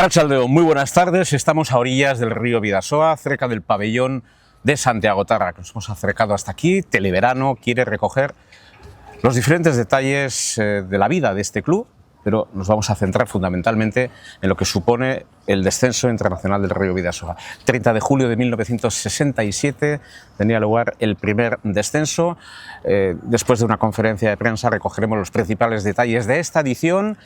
Arratsaldeon, muy buenas tardes. Estamos a orillas del río Bidasoa, cerca del pabellón de Santiago Tárrac. Nos hemos acercado hasta aquí. Televerano quiere recoger los diferentes detalles de la vida de este club, pero nos vamos a centrar fundamentalmente en lo que supone el descenso internacional del río Bidasoa. 30 de julio de 1967 tenía lugar el primer descenso. Después de una conferencia de prensa recogeremos los principales detalles de esta edición.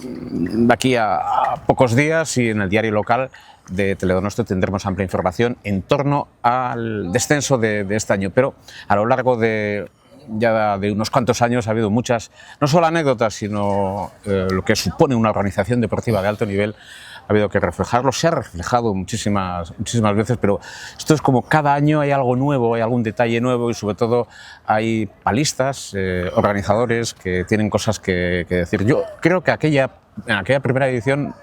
De aquí a pocos días, y en el diario local de Teledonostia tendremos amplia información en torno al descenso de este año, pero a lo largo de unos cuantos años ha habido muchas, no solo anécdotas, sino lo que supone una organización deportiva de alto nivel. Ha habido que reflejarlo, se ha reflejado muchísimas veces, pero esto es como cada año hay algo nuevo, hay algún detalle nuevo, y sobre todo hay palistas, organizadores que tienen cosas que decir. Yo creo que en aquella primera edición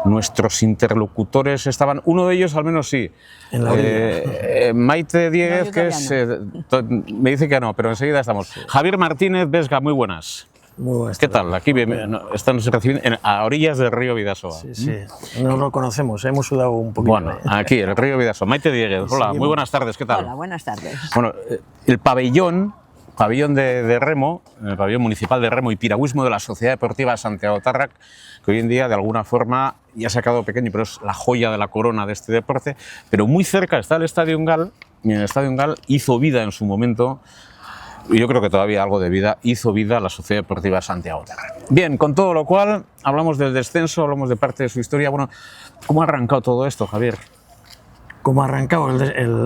nuestros interlocutores estaban, uno de ellos al menos sí, en la orilla. Maite Dieguez, que es, me dice que no, pero enseguida estamos. Sí. Javier Martínez Vesga, muy buenas. Muy buenas. ¿Qué tal? Aquí están recibiendo a orillas del río Bidasoa. Sí, sí. No lo conocemos, hemos sudado un poquito. Bueno, aquí, el río Bidasoa. Maite Dieguez, hola, muy buenas tardes, ¿qué tal? Hola, buenas tardes. Bueno, el pabellón de remo, el pabellón municipal de remo y piragüismo de la Sociedad Deportiva Santiago Tárrac, que hoy en día de alguna forma ya se ha quedado pequeño, pero es la joya de la corona de este deporte. Pero muy cerca está el Estadio Engal, y en el Estadio Engal hizo vida en su momento, y yo creo que todavía algo de vida, hizo vida la Sociedad Deportiva Santiago Tárrac. Bien, con todo lo cual, hablamos del descenso, hablamos de parte de su historia. Bueno, ¿cómo ha arrancado todo esto, Javier? ¿Cómo ha arrancado el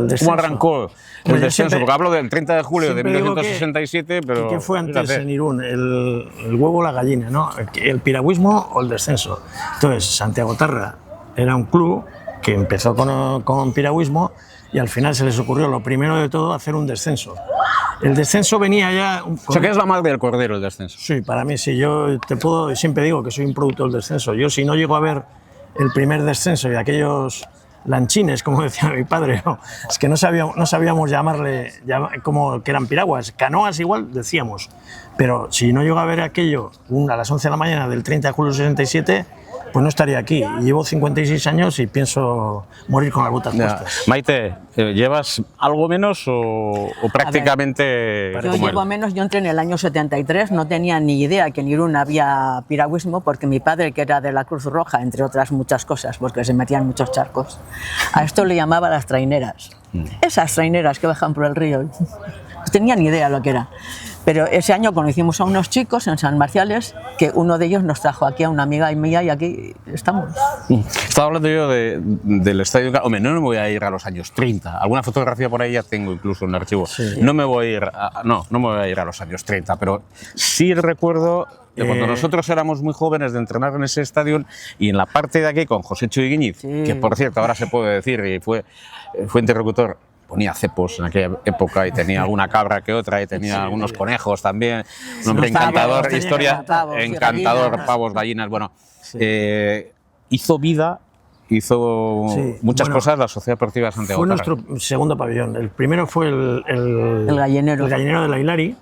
descenso? ¿Cómo arrancó el descenso? Porque hablo del 30 de julio de 1967, pero... ¿Qué fue antes en Irún? ¿El huevo o la gallina, no? ¿El piragüismo o el descenso? Entonces, Santiago Tárrac era un club que empezó con piragüismo, y al final se les ocurrió, lo primero de todo, hacer un descenso. El descenso venía ya... O sea, que es la madre del cordero el descenso. Sí, para mí sí. Yo siempre digo que soy un producto del descenso. Yo, si no llego a ver el primer descenso y aquellos lanchines, como decía mi padre, no, es que no sabíamos llamarle como que eran piraguas, canoas igual decíamos, pero si no llego a ver aquello a las 11 de la mañana del 30 de julio del 67, pues no estaría aquí. Llevo 56 años y pienso morir con las botas puestas. Maite, ¿llevas algo menos o prácticamente...? Yo llevo menos. Yo entré en el año 73, no tenía ni idea que en Irún había piragüismo, porque mi padre, que era de la Cruz Roja, entre otras muchas cosas, porque se metían muchos charcos, a esto le llamaba las traineras. Esas traineras que bajan por el río. No tenía ni idea lo que era. Pero ese año conocimos a unos chicos en San Marciales, que uno de ellos nos trajo aquí a una amiga mía, y aquí estamos. Estaba hablando yo del estadio. Hombre, no me voy a ir a los años 30. Alguna fotografía por ahí ya tengo incluso en el archivo. Sí. No me voy a ir a los años 30, pero sí recuerdo de cuando nosotros éramos muy jóvenes de entrenar en ese estadio, y en la parte de aquí con José Chuiguiñiz, sí, que por cierto ahora se puede decir, y fue interlocutor. Ponía cepos en aquella época y tenía alguna cabra que otra, y tenía algunos conejos también. Un hombre encantador, historia encantador, pavos, gallinas. Bueno, hizo vida, muchas cosas la Sociedad Deportiva de Santiago Tárrac. Fue nuestro segundo pabellón. El primero fue el gallinero de la Hilari,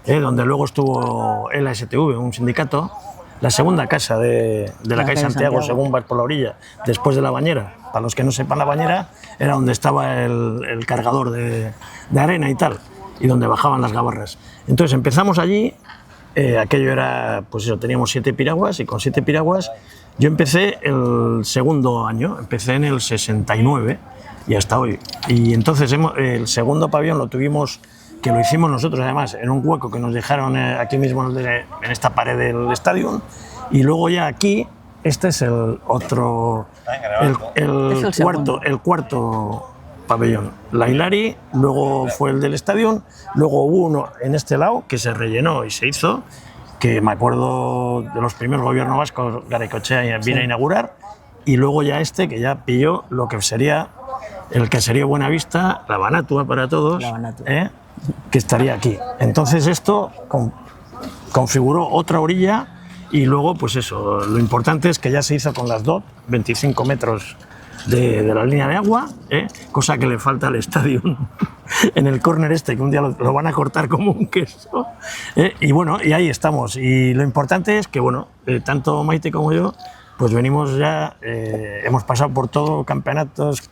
donde luego estuvo el ASTV, un sindicato. La segunda casa de la calle Santiago, según vas por la orilla, después de la bañera. Para los que no sepan, la bañera era donde estaba el cargador de arena y tal, y donde bajaban las gabarras. Entonces empezamos allí, aquello era, pues eso, teníamos 7 piraguas, y con 7 piraguas yo empecé el segundo año, empecé en el 69 y hasta hoy. Y entonces el segundo pabellón lo tuvimos, que lo hicimos nosotros además, en un hueco que nos dejaron aquí mismo en esta pared del estadio, y luego ya aquí, este es el otro, el cuarto pabellón. La Hilari, luego fue el del estadio, luego hubo uno en este lado que se rellenó y se hizo, que me acuerdo de los primeros gobiernos vascos, Garaikoetxea vino a inaugurar, y luego ya este que ya pilló lo que sería Buenavista, la Banatua para todos, que estaría aquí. Entonces esto configuró otra orilla, y luego pues eso, lo importante es que ya se hizo con las DOT, 25 metros de la línea de agua, cosa que le falta al estadio en el córner que un día lo van a cortar como un queso, y bueno, y ahí estamos. Y lo importante es que, bueno, tanto Maite como yo pues venimos ya, hemos pasado por todo, campeonatos,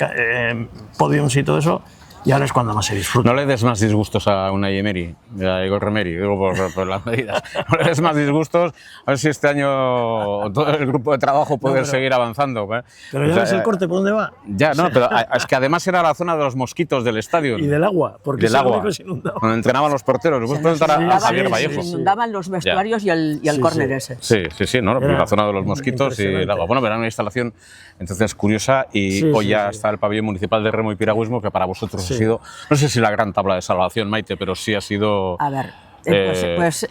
podiums y todo eso, y ahora es cuando más se disfruta. No le des más disgustos a Unai Emery, a Igor Remeri, digo por las medidas. No le des más disgustos, a ver si este año todo el grupo de trabajo puede seguir avanzando. Pero ya ves el corte por dónde va. Ya, no, pero es que además era la zona de los mosquitos del estadio. Y del agua, porque del agua, donde entrenaban los porteros. Puedes preguntar a Javier Vallejo. Se inundaban los vestuarios y el córner ese. Sí, no, la zona de los mosquitos y el agua. Bueno, pero era una instalación entonces curiosa y hoy ya está el pabellón municipal de remo y piragüismo, que para vosotros ha sido, no sé si la gran tabla de salvación, Maite, pero sí ha sido a ver,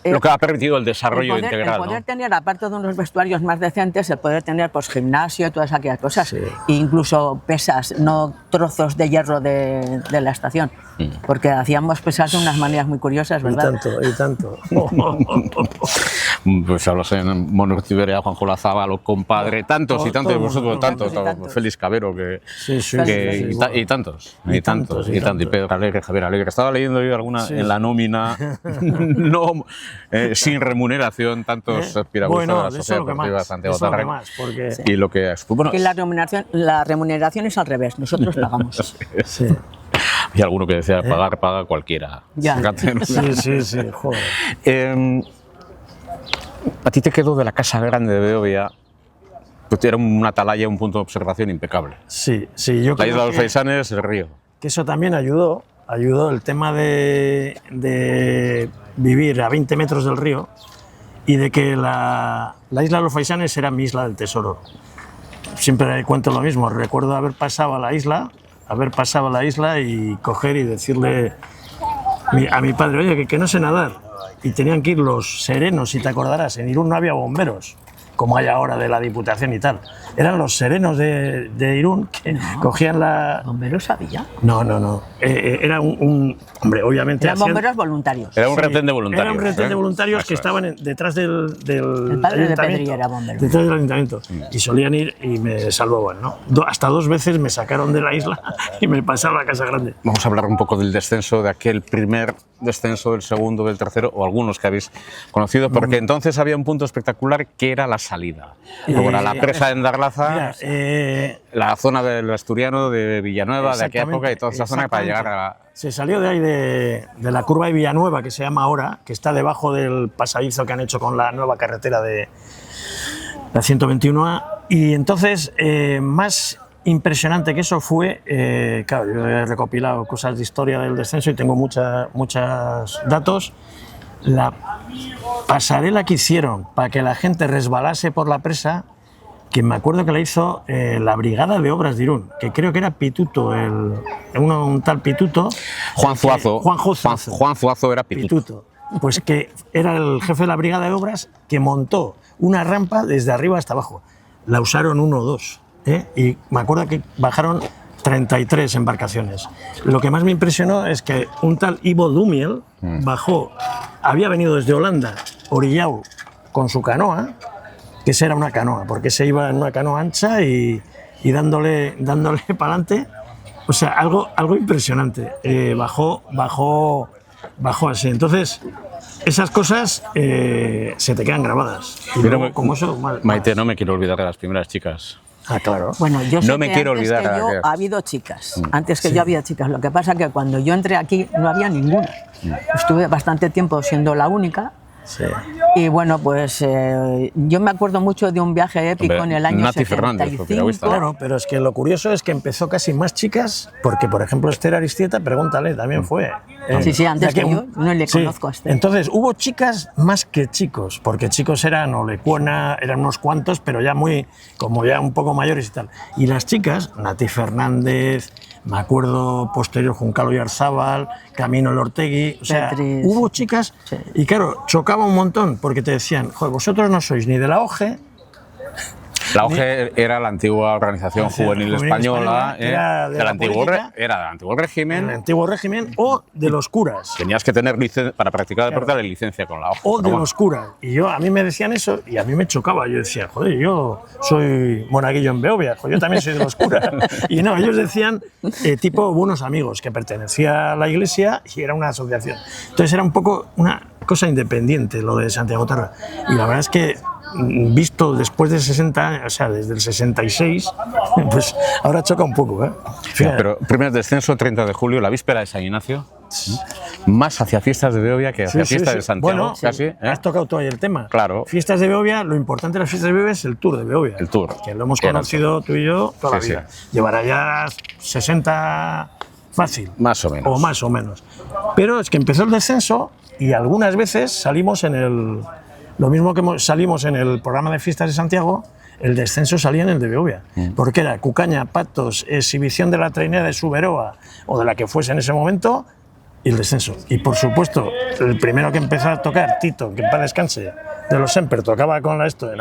lo que ha permitido el desarrollo integral. El poder tener, aparte de unos vestuarios más decentes, el poder tener pues, gimnasio y todas aquellas cosas, e incluso pesas, no trozos de hierro de la estación, porque hacíamos pesas de unas maneras muy curiosas, ¿verdad? Y tanto. Pues hablas en Monotiberia, Juanjo Lazábalo, compadre, tantos y tantos de vosotros, tantos, Félix Cabero, y tantos, y Pedro Alegre, Javier Alegre. Estaba leyendo yo alguna en la nómina, no, sin remuneración, tantos piragüistas de la Sociedad Deportiva Santiago Tarraco. Y lo que es. Bueno, y la remuneración es al revés, nosotros pagamos. Y alguno que decía, paga cualquiera. Ya. Sí, joder. A ti te quedó de la Casa Grande de Beovia, pues era una atalaya, un punto de observación impecable. Sí, yo creo la isla de los Faisanes, el río. Que eso también ayudó el tema de vivir a 20 metros del río y de que la isla de los Faisanes era mi isla del tesoro. Siempre cuento lo mismo, recuerdo haber pasado a la isla y coger y decirle a mi padre, oye, que no sé nadar. Y tenían que ir los serenos, si te acordarás, en Irún no había bomberos, como hay ahora de la Diputación y tal. Eran los serenos de Irún que cogían la... ¿Bomberos había? No. Era hombre, obviamente... Eran bomberos voluntarios. Era un retén de voluntarios. Era un retén de voluntarios que estaban detrás del el padre de Pedri era bombero. Detrás del ayuntamiento. Y solían ir y me salvaban, ¿no? Hasta 2 veces me sacaron de la isla y me pasaron a la Casa Grande. Vamos a hablar un poco del descenso, de aquel primer descenso, del segundo, del tercero, o algunos que habéis conocido, porque entonces había un punto espectacular que era la salida. Luego era la presa de Endarlaza, la zona del Asturiano, de Villanueva, de aquella época, y toda esa zona para llegar a... Se salió de ahí de la curva de Villanueva, que se llama ahora, que está debajo del pasadizo que han hecho con la nueva carretera de la 121A, y entonces más impresionante que eso fue, claro, yo he recopilado cosas de historia del descenso y tengo muchos datos. La pasarela que hicieron para que la gente resbalase por la presa, que me acuerdo que la hizo la Brigada de Obras de Irún, que creo que era Pituto, un tal Pituto. Juan Zuazo. Juan Zuazo era Pituto. Pues que era el jefe de la Brigada de Obras que montó una rampa desde arriba hasta abajo. La usaron 1 o 2, y me acuerdo que bajaron 33 embarcaciones. Lo que más me impresionó es que un tal Ivo Dumiel bajó, había venido desde Holanda, orillado, con su canoa, que esa era una canoa, porque se iba en una canoa ancha y dándole para adelante. O sea, algo impresionante. Bajó así. Entonces, esas cosas se te quedan grabadas. Y luego, como eso, Maite, no me quiero olvidar de las primeras chicas. Ah, claro. Bueno, yo sé no me que quiero antes olvidar que yo ha habido chicas. Antes que yo había chicas. Lo que pasa es que cuando yo entré aquí no había ninguna. Estuve bastante tiempo siendo la única. Sí. Y bueno, pues yo me acuerdo mucho de un viaje épico en el año Nati 75. Fernández, claro, pero es que lo curioso es que empezó casi más chicas, porque por ejemplo Esther Aristieta, pregúntale, también fue. Sí, antes que yo no le conozco a Esther. Entonces hubo chicas más que chicos, porque chicos eran Olecuona, eran unos cuantos, pero ya como ya un poco mayores y tal. Y las chicas, Nati Fernández, me acuerdo posterior Juncalo Yarzábal, Camino Lortegui, o sea, Beatriz. Hubo chicas, y claro, chocaba un montón, porque te decían, joder, vosotros no sois ni de la OGE. La OGE era la antigua organización juvenil española, era del antiguo régimen. El antiguo régimen, o de los curas. Tenías que tener para practicar deporte la licencia con la OGE. O de los curas. Y a mí me decían eso y a mí me chocaba. Yo decía, joder, yo soy monaguillo en Beovia, yo también soy de los curas. Y no, ellos decían tipo buenos amigos, que pertenecía a la iglesia y era una asociación. Entonces era un poco una cosa independiente lo de Santiago Tarra. Y la verdad es que visto después de 60 años, o sea, desde el 66, pues ahora choca un poco, ¿eh? Fíjate. Pero primer descenso, 30 de julio, la víspera de San Ignacio, más hacia fiestas de Beovia que hacia fiestas de Santiago, bueno, casi. Has tocado tú ahí el tema. Claro. Fiestas de Beovia, lo importante de las fiestas de Beovia es el Tour de Beovia. El Tour. Que lo hemos conocido tú y yo toda la Sí, vida. Llevará ya 60 fácil. Más o menos. O más o menos. Pero es que empezó el descenso y algunas veces salimos en el... Lo mismo que salimos en el programa de fiestas de Santiago, el descenso salía en el de Beovia. Porque era Cucaña, Patos, exhibición de la trainera de Suberoa o de la que fuese en ese momento y el descenso. Y por supuesto, el primero que empezó a tocar, Tito, que en paz descanse, de los Semper, tocaba con esto en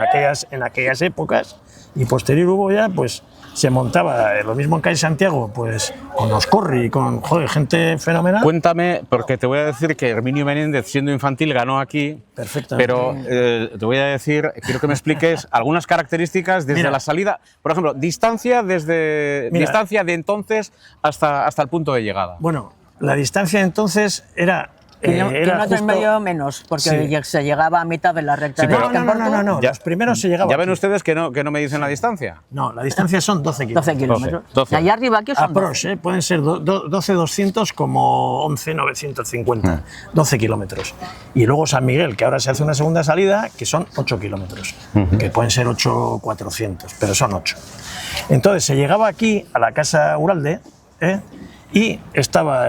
aquellas épocas y posterior hubo ya, pues se montaba lo mismo en Calle Santiago, pues con los Corri, con gente fenomenal. Cuéntame, porque te voy a decir que Herminio Menéndez, siendo infantil, ganó aquí. Perfectamente. Pero te voy a decir, quiero que me expliques algunas características desde la salida. Por ejemplo, distancia distancia de entonces hasta el punto de llegada. Bueno, la distancia entonces era... kilómetros y medio menos, porque se llegaba a mitad de la recta Sí, de pero- No, los primeros se llegaban. ¿Ya ven ustedes que no me dicen la distancia? No, la distancia son 12 kilómetros. 12 kilómetros. 12. Y allá arriba aquí son Aprox, pueden ser 12.200 como 11.950, 12 kilómetros. Y luego San Miguel, que ahora se hace una segunda salida, que son 8 kilómetros, que pueden ser 8.400, pero son 8. Entonces se llegaba aquí a la Casa Uralde, y estaba,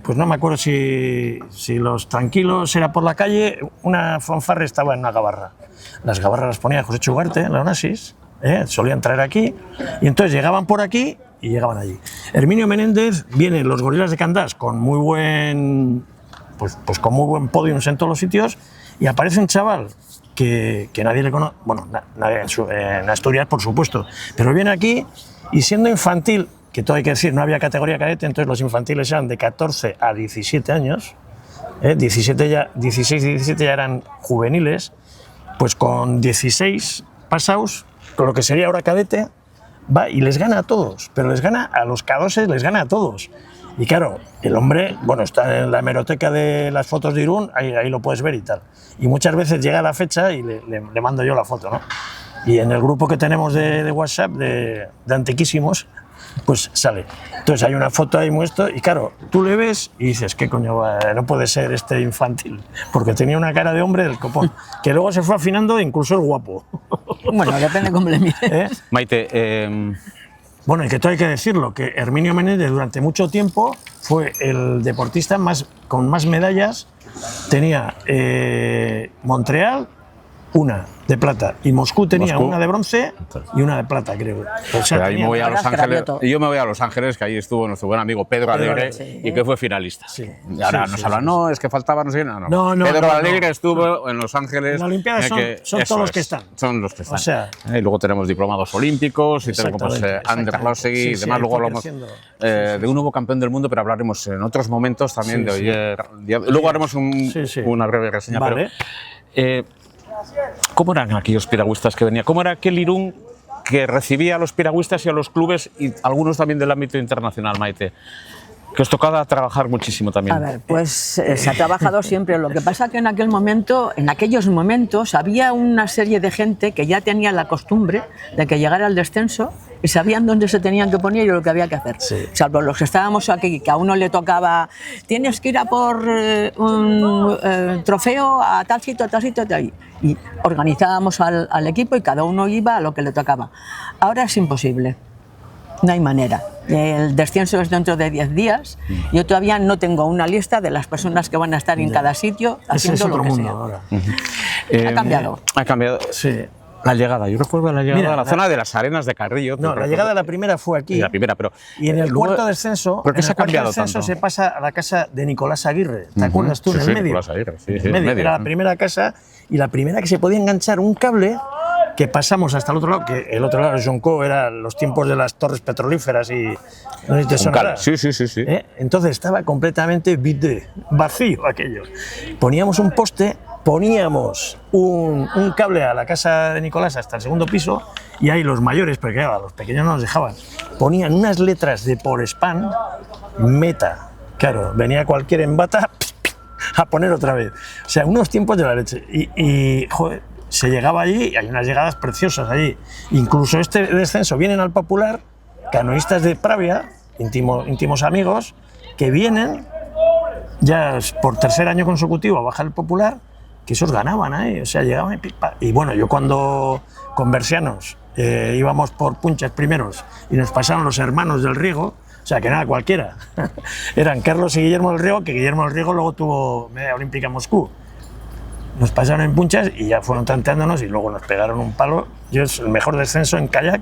pues no me acuerdo si los tranquilos era por la calle, una fanfarra estaba en una gabarra. Las gabarras las ponía José Chugarte en la Onassis, solían traer aquí, y entonces llegaban por aquí y llegaban allí. Herminio Menéndez viene los Gorilas de Candás con muy buen, pues con muy buen podiums en todos los sitios, y aparece un chaval que nadie le conoce, bueno, nadie en Asturias por supuesto, pero viene aquí y siendo infantil, que todo hay que decir, no había categoría cadete, entonces los infantiles eran de 14 a 17 años, 16 y 17 ya eran juveniles, pues con 16 pasados, con lo que sería ahora cadete, va y les gana a todos, pero les gana a los K2, les gana a todos. Y claro, el hombre, bueno, está en la hemeroteca de las fotos de Irún, ahí lo puedes ver y tal. Y muchas veces llega la fecha y le mando yo la foto, ¿no? Y en el grupo que tenemos de WhatsApp, de antiquísimos, pues sale. Entonces hay una foto ahí muestro y claro, tú le ves y dices, ¿qué coño? No puede ser este infantil, porque tenía una cara de hombre del copón, que luego se fue afinando e incluso es guapo. Bueno, depende cómo le mires. Maite, Bueno, y que todo hay que decirlo, que Herminio Menéndez durante mucho tiempo fue el deportista con más medallas. Tenía Montreal, una de plata, y Moscú tenía una de bronce y una de plata, creo. O sea, ahí me voy a Los Ángeles. Yo me voy a Los Ángeles, que ahí estuvo nuestro buen amigo Pedro Alegre, y que fue finalista. Sí. Y ahora nos hablan, no, es que faltaba no sé qué. No. Pedro Alegre estuvo en Los Ángeles. En la Olimpiada son todos los que están. Son los que están. O sea, y luego tenemos diplomados olímpicos, y tenemos Ander Lustig y demás. Luego hablamos de un nuevo campeón del mundo, pero hablaremos en otros momentos también de ayer. Luego haremos una breve reseña. Vale. Pero, ¿cómo eran aquellos piragüistas que venían? ¿Cómo era aquel Irún que recibía a los piragüistas y a los clubes y algunos también del ámbito internacional, Maite? Que os tocaba trabajar muchísimo también. A ver, pues se ha trabajado siempre. Lo que pasa que en aquellos momentos, había una serie de gente que ya tenía la costumbre de que llegara el descenso y sabían dónde se tenían que poner y lo que había que hacer. Sí. Salvo los que estábamos aquí, que a uno le tocaba, tienes que ir a por un trofeo a tal sitio, tal. Y organizábamos al equipo y cada uno iba a lo que le tocaba. Ahora es imposible. No hay manera. El descenso es dentro de 10 días. Yo todavía no tengo una lista de las personas que van a estar en cada sitio haciendo lo que sea. Ahora. Ha cambiado. Ha cambiado. Sí. La llegada, yo recuerdo la llegada a la zona de las arenas de Carrillo. No, la llegada de la primera fue aquí. La primera, pero... Y en el cuarto descenso, ¿Por qué se ha cambiado tanto? Se pasa a la casa de Nicolás Aguirre. ¿Te acuerdas tú? Sí, en el sí, medio. Nicolás Aguirre, sí, En el medio. Era la primera casa y la primera que se podía enganchar un cable que pasamos hasta el otro lado, que el otro lado de Jonco eran los tiempos de las torres petrolíferas y... ¿no sé si te sonará? Sí. Entonces estaba completamente vacío aquello. Poníamos un poste, poníamos un cable a la casa de Nicolás hasta el segundo piso y ahí los mayores, porque claro, los pequeños no nos dejaban, ponían unas letras de por spam, meta. Claro, venía cualquier embata a poner otra vez. O sea, unos tiempos de la leche. Y joder, se llegaba allí y hay unas llegadas preciosas allí. Incluso este descenso vienen al Popular canoístas de Pravia, íntimos amigos, que vienen ya por tercer año consecutivo a bajar el Popular, que esos ganaban ahí, o sea, llegaban y pipa. Y bueno, yo cuando con Bersianos íbamos por Punchas primeros y nos pasaron los hermanos del Riego, o sea, que nada, cualquiera. Eran Carlos y Guillermo del Riego, que Guillermo del Riego luego tuvo media olímpica en Moscú. Nos pasaron en Punchas y ya fueron tanteándonos y luego nos pegaron un palo. Yo es el mejor descenso en kayak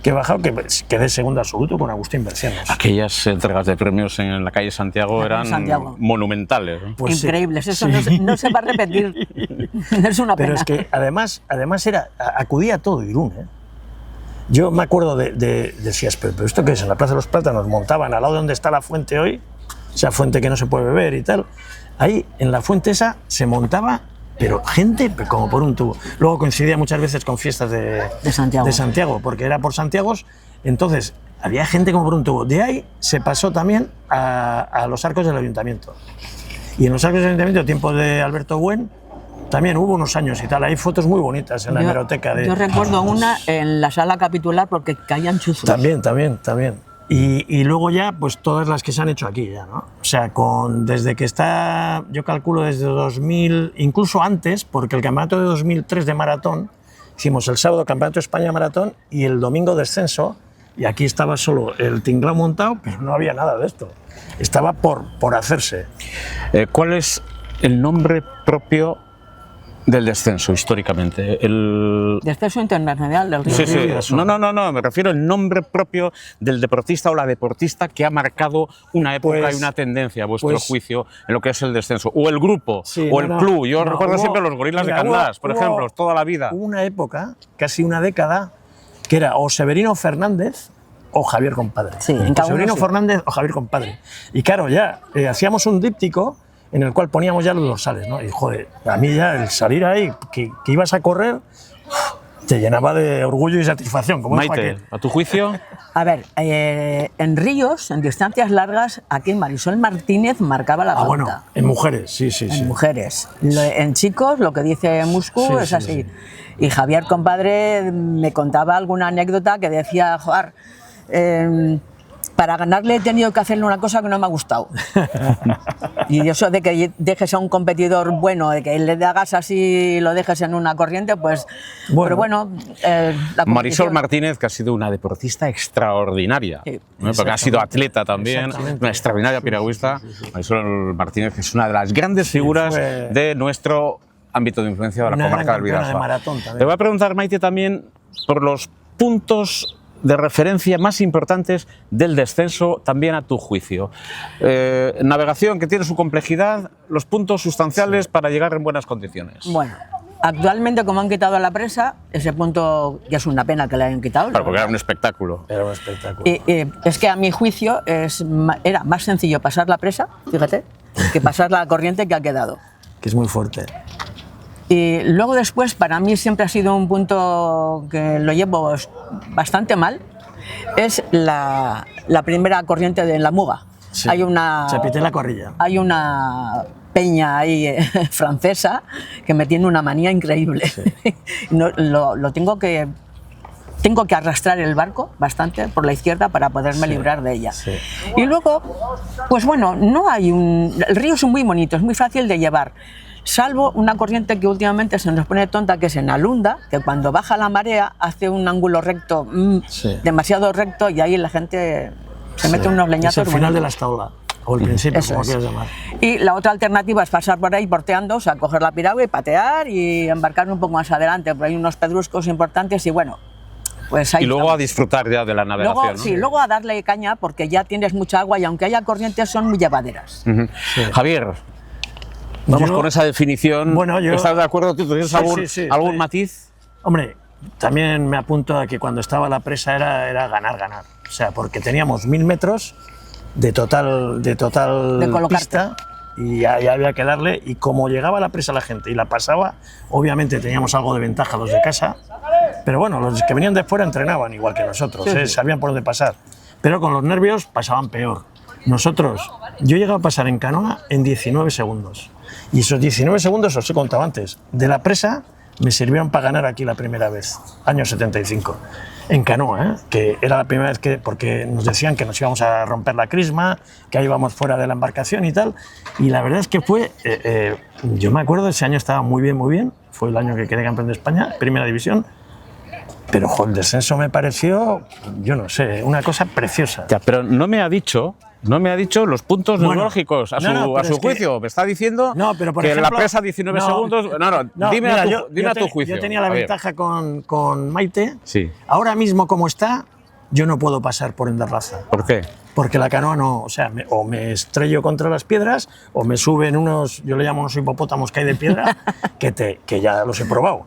que he bajado, que quedé segundo absoluto con Agustín Bersianos. Aquellas entregas de premios en la calle Santiago eran monumentales, ¿no? Pues increíbles, sí. eso no se va a repetir. Es una pena. Pero es que además acudía a todo Irún, ¿eh? Yo me acuerdo decías, pero ¿esto qué es? En la Plaza de los Plátanos montaban al lado de donde está la fuente hoy, esa fuente que no se puede beber y tal. Ahí, en la fuente esa, se montaba, pero gente como por un tubo. Luego coincidía muchas veces con fiestas de Santiago, porque era por Santiagos, entonces había gente como por un tubo. De ahí se pasó también a los arcos del Ayuntamiento. Y en los arcos del Ayuntamiento, tiempo de Alberto Buen, también hubo unos años y tal, hay fotos muy bonitas en la hemeroteca. Yo recuerdo una en la sala capitular porque caían chuzos. También. Y luego ya, pues todas las que se han hecho aquí ya, ¿no? O sea, desde que está, yo calculo desde 2000, incluso antes, porque el campeonato de 2003 de maratón, hicimos el sábado Campeonato de España de maratón y el domingo descenso, y aquí estaba solo el tinglao montado, pero no había nada de esto. Estaba por hacerse. ¿Cuál es el nombre propio del descenso históricamente? El descenso internacional del Río. Sí. No, me refiero al nombre propio del deportista o la deportista que ha marcado una época y una tendencia, a vuestro juicio, en lo que es el descenso. O el grupo, o el club. Yo recuerdo siempre los Gorilas de Candás, por ejemplo, toda la vida. Hubo una época, casi una década, que era o Severino Fernández o Javier Compadre. Sí, Severino Fernández o Javier Compadre. Y claro, ya hacíamos un díptico en el cual poníamos ya los dorsales, ¿no? Y joder, a mí ya el salir ahí, que ibas a correr, te llenaba de orgullo y satisfacción. Como Maite, ¿a tu juicio? A ver, en ríos, en distancias largas, aquí Marisol Martínez marcaba la pauta. Bueno, en mujeres, sí. En mujeres. En chicos, lo que dice Muscu es así. Sí. Y Javier Compadre me contaba alguna anécdota que decía, joder, para ganarle he tenido que hacerle una cosa que no me ha gustado. Y eso de que dejes a un competidor bueno, de que le hagas así y lo dejes en una corriente, pues... Bueno, pero bueno... Marisol Martínez, que ha sido una deportista extraordinaria, sí, ¿no? Porque ha sido atleta también, una extraordinaria piragüista. Marisol Martínez es una de las grandes figuras de nuestro ámbito de influencia de la comarca del Bidasoa. Te voy a preguntar, Maite, también por los puntos de referencia más importantes del descenso, también a tu juicio. Navegación, que tiene su complejidad, los puntos sustanciales para llegar en buenas condiciones. Bueno, actualmente, como han quitado la presa, ese punto, ya es una pena que le hayan quitado. Claro, porque era un espectáculo. Era un espectáculo. Es que a mi juicio era más sencillo pasar la presa, fíjate, que pasar la corriente que ha quedado. Que es muy fuerte. Y luego después, para mí siempre ha sido un punto que lo llevo bastante mal, es la primera corriente de la Muga. Sí, hay una Chapité la Corrilla. Hay una peña ahí francesa que me tiene una manía increíble. Sí. Tengo que arrastrar el barco bastante por la izquierda para poderme librar de ella. Sí. Y luego, pues bueno, el río es muy bonito, es muy fácil de llevar. Salvo una corriente que últimamente se nos pone tonta, que es en Alunda, que cuando baja la marea hace un ángulo recto, demasiado recto, y ahí la gente se mete unos leñazos. Es el final de la estaula, o el principio, como quieras llamar. Y la otra alternativa es pasar por ahí porteando, o sea, coger la piragua y patear y embarcar un poco más adelante, porque hay unos pedruscos importantes y bueno. Pues ahí y luego a disfrutar ya de la navegación. Luego, ¿no? Sí, luego a darle caña, porque ya tienes mucha agua y aunque haya corrientes son muy llevaderas. Javier, vamos con esa definición. Bueno, ¿estás de acuerdo? ¿Tú tienes algún matiz? Hombre, también me apunto a que cuando estaba la presa era ganar. O sea, porque teníamos 1000 metros de total pista y ahí había que darle. Y como llegaba la presa la gente y la pasaba, obviamente teníamos algo de ventaja los de casa. Pero bueno, los que venían de fuera entrenaban igual que nosotros, sabían por dónde pasar. Pero con los nervios pasaban peor. Yo llegaba a pasar en canoa en 19 segundos. Y esos 19 segundos os he contado antes, de la presa me sirvieron para ganar aquí la primera vez, año 75, en canoa, que era la primera vez que, porque nos decían que nos íbamos a romper la crisma, que ahí íbamos fuera de la embarcación y tal, y la verdad es que fue, yo me acuerdo, ese año estaba muy bien, fue el año que quedé campeón de España, primera división, pero jo, el descenso me pareció, yo no sé, una cosa preciosa. Ya, pero no me ha dicho los puntos neurológicos a su juicio. Me está diciendo pero por que ejemplo, la presa 19 segundos. Dime a tu juicio. Yo tenía la ventaja con Maite. Sí. Ahora mismo, como está, yo no puedo pasar por Endarlaza. ¿Por qué? Porque la canoa no, o sea, o me estrello contra las piedras o me suben unos, yo le llamo unos hipopótamos que hay de piedra, que ya los he probado.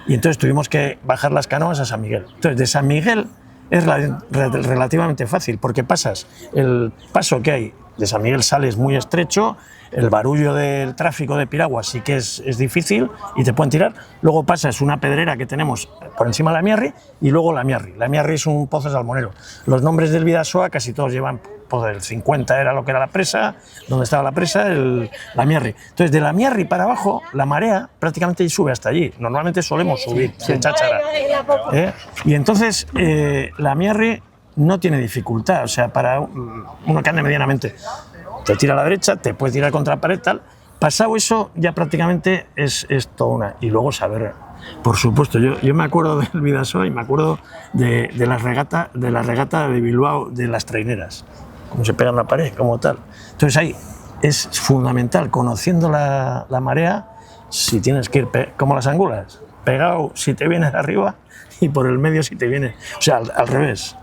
Y entonces tuvimos que bajar las canoas a San Miguel. Entonces, de San Miguel es relativamente fácil, porque pasas el paso que hay de San Miguel, sales muy estrecho, el barullo del tráfico de piraguas sí que es difícil y te pueden tirar. Luego pasas una pedrera que tenemos por encima de la Miarri y luego la Miarri. La Miarri es un pozo salmonero. Los nombres del Bidasoa casi todos llevan, pues el 50 era lo que era la presa, donde estaba la presa, la Miarri. Entonces, de la Miarri para abajo, la marea prácticamente sube hasta allí. Normalmente solemos subir de cháchara. Y entonces, la Miarri no tiene dificultad, o sea, para uno que ande medianamente, te tira a la derecha, te puedes tirar contra la pared, tal. Pasado eso, ya prácticamente es toda una. Y luego saber, por supuesto, yo me acuerdo del Bidasoa y me acuerdo de la regata de Bilbao de las traineras, cómo se pegan la pared, como tal. Entonces ahí es fundamental, conociendo la marea, si tienes que ir como las angulas, pegado si te viene de arriba y por el medio si te viene, o sea, al revés.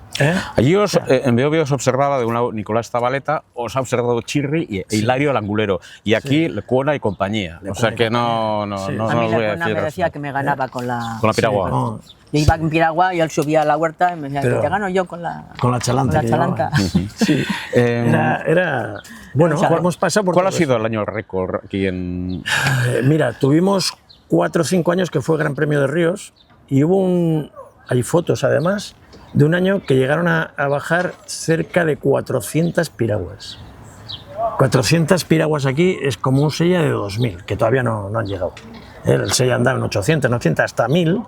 Allí en Beobio os observaba de un lado Nicolás Zabaleta, os ha observado Chirri e Hilario el Angulero, y aquí Lecuona y compañía. O sea que no a mí os voy a Lecuona decir. me decía que me ganaba con la piragua. Yo iba en piragua y él subía a la huerta y me decía que te gano yo con la chalanta. Sí. Bueno, hemos pasado por. ¿Cuál ha sido el año récord aquí en...? Mira, tuvimos 4 o 5 años que fue Gran Premio de Ríos y hay fotos además, de un año que llegaron a bajar cerca de 400 piraguas. 400 piraguas aquí es como un Sella de 2000, que todavía no han llegado. El Sella andaba en 800, 900, hasta 1000,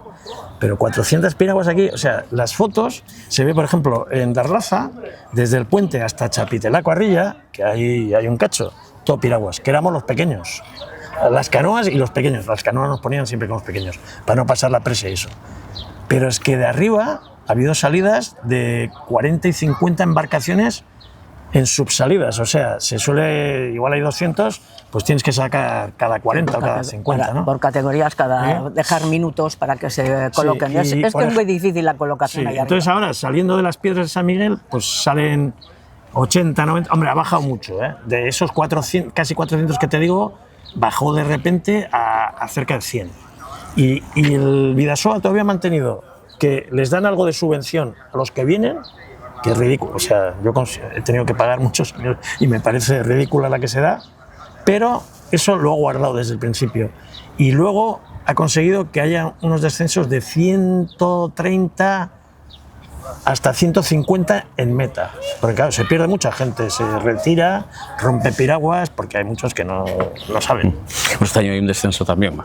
pero 400 piraguas aquí, o sea, las fotos, se ve por ejemplo en Darlaza, desde el puente hasta Chapitelaco Arrilla, que ahí hay un cacho, todo piraguas, que éramos los pequeños. Las canoas y los pequeños, las canoas nos ponían siempre con los pequeños, para no pasar la presa y eso. Pero es que de arriba ha habido salidas de 40 y 50 embarcaciones en subsalidas, o sea, igual hay 200, pues tienes que sacar cada 40 o cada 50, ¿no? Por categorías, dejar minutos para que se coloquen. Sí, es que es muy difícil la colocación allá entonces arriba. ahora, saliendo de las piedras de San Miguel, pues salen 80, 90, hombre, ha bajado mucho, de esos 400, casi 400 que te digo, bajó de repente a cerca de 100. Y el Bidasoa todavía ha mantenido que les dan algo de subvención a los que vienen, que es ridículo, o sea, yo he tenido que pagar muchos y me parece ridícula la que se da, pero eso lo ha guardado desde el principio. Y luego ha conseguido que haya unos descensos de 130 hasta 150 en meta, porque claro, se pierde mucha gente, se retira, rompe piraguas, porque hay muchos que no saben. Este año hay un descenso también,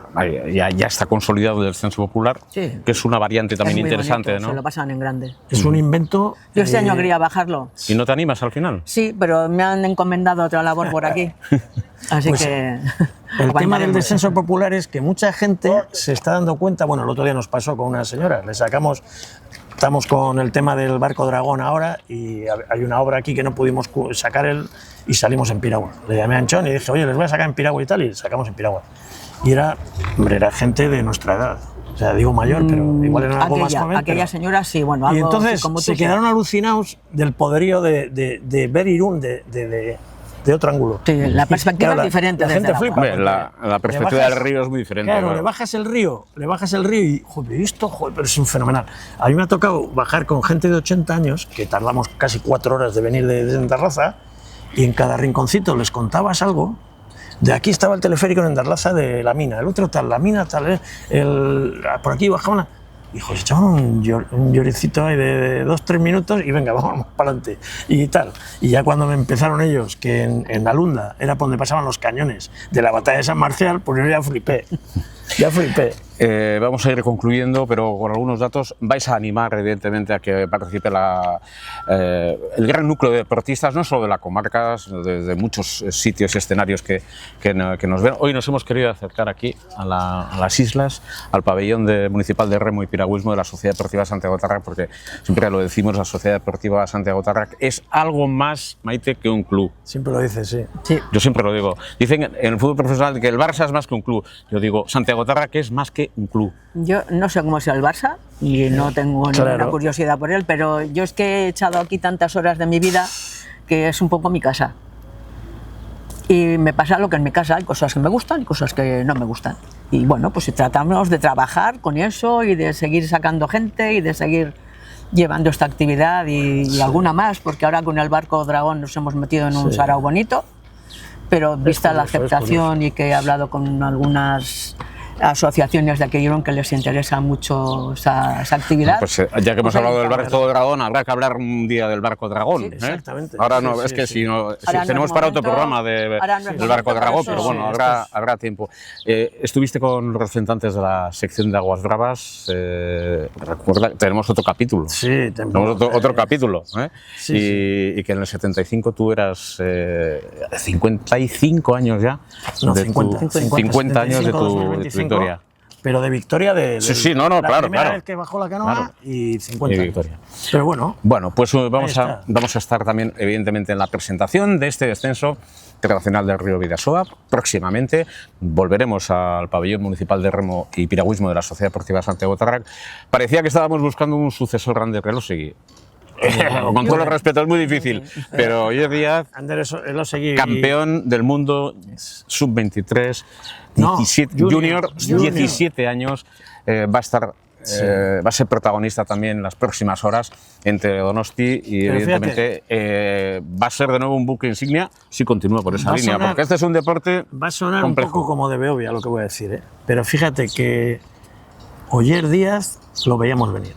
ya está consolidado el descenso popular, sí, que es una variante también interesante, bonito, ¿no? Se lo pasan en grande. Es un invento. Yo este año quería bajarlo. ¿Y no te animas al final? Sí, pero me han encomendado otra labor por aquí, así pues, que... El tema del descenso popular es que mucha gente se está dando cuenta, bueno, el otro día nos pasó con una señora, estamos con el tema del barco Dragón ahora y hay una obra aquí que no pudimos sacar y salimos en piragua. Le llamé a Anchón y dije, oye, les voy a sacar en piragua y tal, y sacamos en piragua. Y era gente de nuestra edad, o sea, digo mayor, pero igual era algo más joven. Aquella señora sí, bueno, algo. Y entonces como se quedaron alucinados del poderío de ver Irún de otro ángulo. Sí, la perspectiva es diferente. La gente flipa. La perspectiva del río es muy diferente. Claro, le bajas el río y, joder, pero es un fenomenal. A mí me ha tocado bajar con gente de 80 años, que tardamos casi 4 horas de venir de Endarlaza, y en cada rinconcito les contabas algo. De aquí estaba el teleférico en Endarlaza de la mina, el otro tal, la mina tal, por aquí bajaban. Y se echaban un lloricito ahí de 2-3 minutos y venga, vamos para adelante y tal. Y ya cuando me empezaron ellos, que en Alunda era por donde pasaban los cañones de la batalla de San Marcial, pues yo ya flipé. vamos a ir concluyendo, pero con algunos datos. Vais a animar, evidentemente, a que participe el gran núcleo de deportistas, no solo de la comarca, sino de muchos sitios y escenarios que nos ven. Hoy nos hemos querido acercar aquí a las islas, al pabellón municipal de remo y piragüismo de la Sociedad Deportiva Santiago Tarrac, porque siempre lo decimos, la Sociedad Deportiva Santiago Tarrac es algo más, Maite, que un club. Siempre lo dices, sí. Sí. Yo siempre lo digo. Dicen en el fútbol profesional que el Barça es más que un club. Yo digo, Santiago Tarrac es más que un club. Yo no sé cómo es el Barça y no tengo ninguna curiosidad por él, pero yo es que he echado aquí tantas horas de mi vida que es un poco mi casa. Y me pasa lo que en mi casa, hay cosas que me gustan y cosas que no me gustan. Y bueno, pues tratamos de trabajar con eso y de seguir sacando gente y de seguir llevando esta actividad y alguna más, porque ahora con el barco Dragón nos hemos metido en un sarao bonito, pero vista la aceptación y que he hablado con algunas asociaciones de aquí que les interesa mucho esa actividad. Pues ya que hemos hablado del barco Dragón, habrá que hablar un día del barco Dragón. Sí, exactamente. Ahora no, es que si tenemos para otro programa del barco Dragón, pero bueno, habrá tiempo. Estuviste con los representantes de la sección de Aguas Bravas. Recuerda, tenemos otro capítulo. Sí, tenemos otro capítulo. Sí, y que en el 75 tú eras 55 años ya. No, de 50 años de tu victoria. Pero de victoria de sí, la claro, primera vez que bajó la canoa y 50 y victoria. Pero bueno. Bueno, pues vamos a estar también, evidentemente, en la presentación de este descenso internacional del río Bidasoa. Próximamente volveremos al pabellón municipal de remo y piragüismo de la Sociedad Deportiva Santiago Tarrac. Parecía que estábamos buscando un sucesor grande de Elósegui. Con todo el respeto, es muy difícil, pero Oyer Díaz, campeón del mundo sub-23, 17, junior, 17 años, va a ser protagonista también en las próximas horas entre Donosti y pero evidentemente va a ser de nuevo un buque insignia si continúa por esa línea, porque este es un deporte va a sonar complejo. Un poco como de Beovia lo que voy a decir, pero fíjate que Oyer Díaz lo veíamos venir.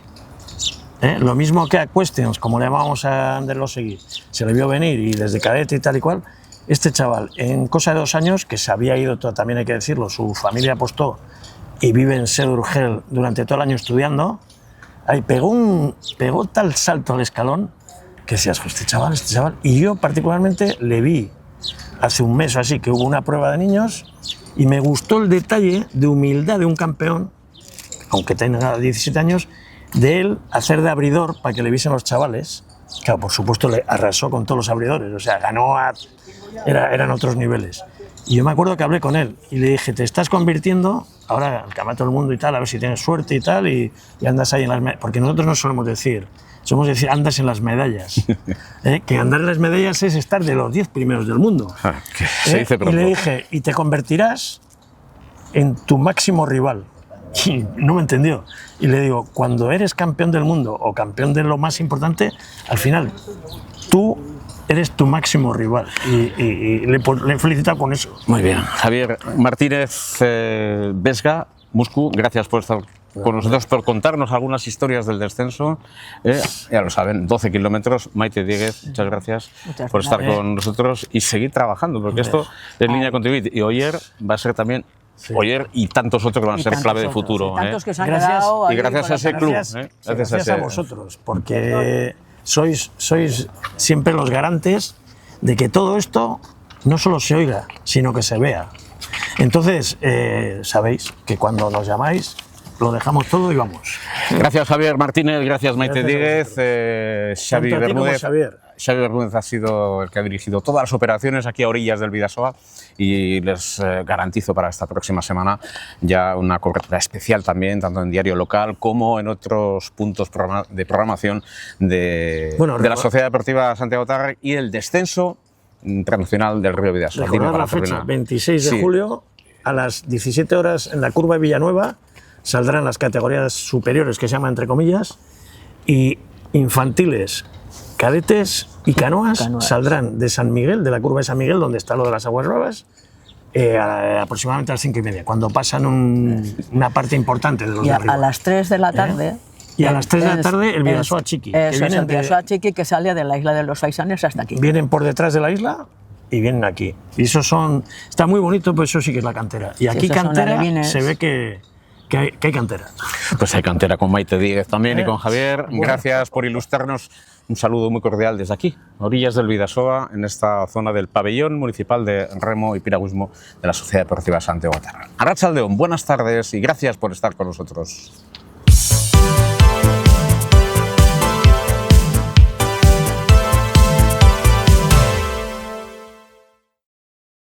Lo mismo que a Questions, como le llamábamos a Ander Elósegui, se le vio venir y desde cadete y tal y cual, este chaval, en cosa de 2 años, que se había ido, también hay que decirlo, su familia apostó y vive en Sedurgel durante todo el año estudiando, ahí pegó tal salto al escalón que decías, este chaval, y yo particularmente le vi hace un mes o así, que hubo una prueba de niños y me gustó el detalle de humildad de un campeón, aunque tenga 17 años, de él hacer de abridor para que le viesen los chavales. Claro, por supuesto le arrasó con todos los abridores, o sea, eran otros niveles. Y yo me acuerdo que hablé con él y le dije, te estás convirtiendo ahora al campeonato del mundo y tal, a ver si tienes suerte y tal, y andas ahí en las medallas, porque nosotros no solemos decir andas en las medallas, que andar en las medallas es estar de los 10 primeros del mundo. Se dice pronto. Y le dije, y te convertirás en tu máximo rival. Y no me entendió. Y le digo, cuando eres campeón del mundo o campeón de lo más importante, al final tú eres tu máximo rival. Y le he felicitado con eso. Muy bien. Javier Martínez Vesga, Muscu, gracias por estar con nosotros, por contarnos algunas historias del descenso. Ya lo saben, 12 kilómetros. Maite Dieguez, muchas gracias por estar con nosotros y seguir trabajando, porque esto es línea continua. Y Oyer va a ser también... Sí. Oyer y tantos otros que van a ser clave de futuro. Tantos que se han quedado y gracias a ese club. Gracias a vosotros, porque sois siempre los garantes de que todo esto no solo se oiga, sino que se vea. Entonces, sabéis que cuando nos llamáis, lo dejamos todo y vamos. Gracias Javier Martínez, gracias Maite Dieguez, Xavi Bermúdez. Xavi Bermúdez ha sido el que ha dirigido todas las operaciones aquí a orillas del Bidasoa y les garantizo para esta próxima semana ya una cobertura especial también, tanto en diario local como en otros puntos de programación de la Sociedad Deportiva Santiago Tarrac y el descenso internacional del río Bidasoa. Recordad la fecha, 26 de julio, a las 17 horas en la curva de Villanueva, saldrán las categorías superiores, que se llaman entre comillas, y infantiles, cadetes y canoas saldrán de San Miguel, de la curva de San Miguel, donde está lo de las Aguas Bravas, aproximadamente a las 5:30, cuando pasan una parte importante de los de arriba. A las 3 de la tarde... Y a las 3 de la tarde el Bidasoa Chiqui. Eso es el Bidasoa Chiqui, que sale de la isla de los Faisanes hasta aquí. Vienen por detrás de la isla y vienen aquí. Y eso está muy bonito, pues eso sí que es la cantera. Y aquí cantera se ve que que hay cantera. Pues hay cantera con Maite Díez también y con Javier. Bueno. Gracias por ilustrarnos. Un saludo muy cordial desde aquí, a orillas del Bidasoa, en esta zona del pabellón municipal de remo y piragüismo de la Sociedad Deportiva Santiago Tarra. Arratsaldeon, buenas tardes y gracias por estar con nosotros.